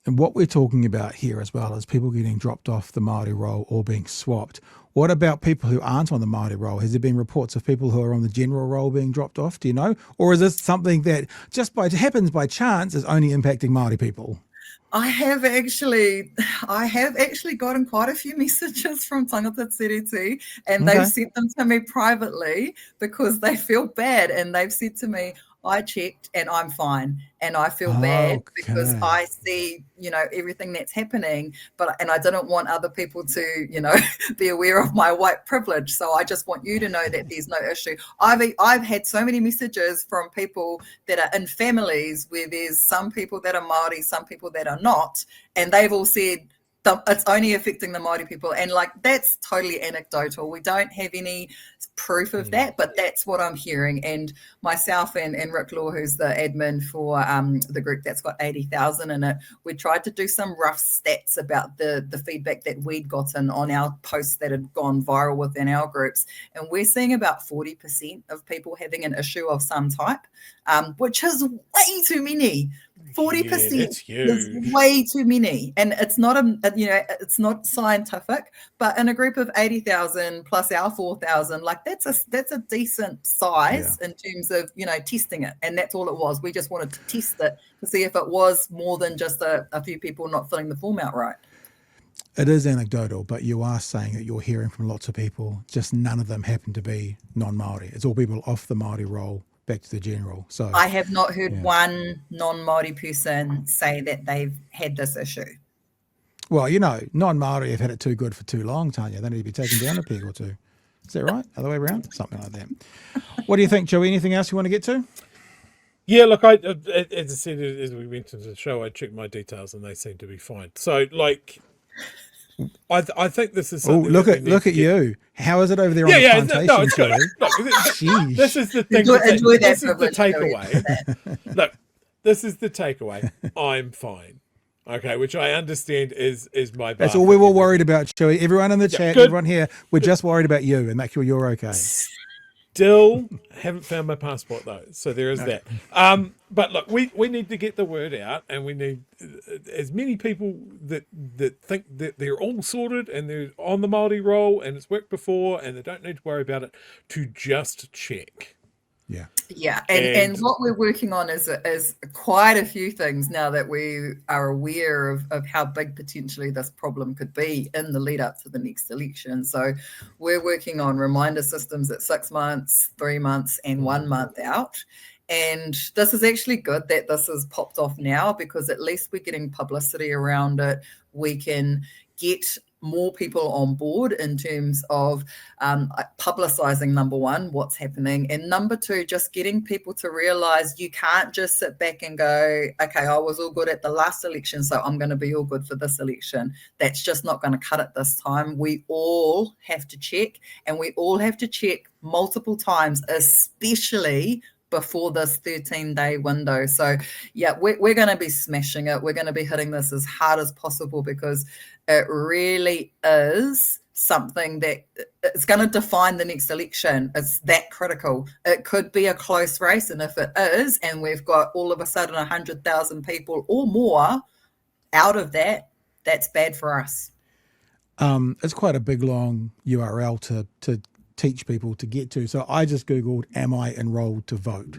And what we're talking about here as well is people getting dropped off the Māori roll or being swapped. What about people who aren't on the Māori roll? Has there been reports of people who are on the general roll being dropped off? Do you know? Or is this something that happens by chance is only impacting Māori people? I have actually gotten quite a few messages from Tangata Tiriti, and they've sent them to me privately because they feel bad, and they've said to me, I checked and I'm fine, and I feel bad because Okay. I see, everything that's happening, and I didn't want other people to, be aware of my white privilege. So I just want you to know that there's no issue. I've had so many messages from people that are in families where there's some people that are Māori, some people that are not, and they've all said it's only affecting the Māori people. And that's totally anecdotal. We don't have any proof of that, but that's what I'm hearing. And myself and Rick Law, who's the admin for the group that's got 80,000 in it, we tried to do some rough stats about the feedback that we'd gotten on our posts that had gone viral within our groups. And we're seeing about 40% of people having an issue of some type, which is way too many. 40% is way too many, and it's not it's not scientific, but in a group of 80,000 plus our 4,000, that's a decent size in terms of testing it, and that's all it was. We just wanted to test it to see if it was more than just a few people not filling the form out right. It is anecdotal, but you are saying that you're hearing from lots of people, just none of them happen to be non-Māori. It's all people off the Māori roll back to the general. So I have not heard one non-Māori person say that they've had this issue. Well, non-Māori have had it too good for too long, Tanya. They need to be taken down a peg or two. Is that right? Other way around? Something like that. What do you think, Chewie? Anything else you want to get to? Yeah, look, as I said, as we went into the show, I checked my details and they seem to be fine. So, I think this is something. Look at you. How is it over there on the plantation? No, it's good. Look, this is the thing. This is the takeaway. Look, this is the takeaway. I'm fine. Okay, which I understand is my. That's all we were worried about, Chewie. Everyone in the chat, everyone here, we're just worried about you and make sure you're okay. Still haven't found my passport though, so there is that. But look, we need to get the word out, and we need as many people that think that they're all sorted and they're on the Māori roll and it's worked before and they don't need to worry about it to just check. Yeah, and what we're working on is quite a few things now that we are aware of how big potentially this problem could be in the lead up to the next election. So we're working on reminder systems at 6 months, 3 months, and 1 month out. And this is actually good that this has popped off now, because at least we're getting publicity around it. We can get more people on board in terms of publicizing, number one, what's happening, and number two, just getting people to realize you can't just sit back and go, okay, I was all good at the last election, so I'm going to be all good for this election. That's just not going to cut it this time. We all have to check, and we all have to check multiple times, especially before this 13-day window. So yeah, we're going to be smashing it. We're going to be hitting this as hard as possible, because it really is something that it's going to define the next election. It's that critical. It could be a close race, and if it is, and we've got all of a sudden 100,000 people or more out of that, that's bad for us. It's quite a big, long URL to teach people to get to. So I just Googled, am I enrolled to vote?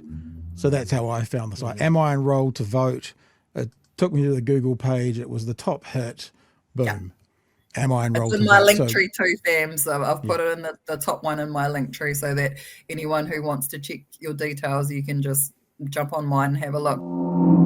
So that's how I found the site. Am I enrolled to vote? It took me to the Google page. It was the top hit. Boom. Yeah. Am I enrolled to vote? It's in my link tree too, fam. So I've put it in the top one in my link tree, so that anyone who wants to check your details, you can just jump on mine and have a look.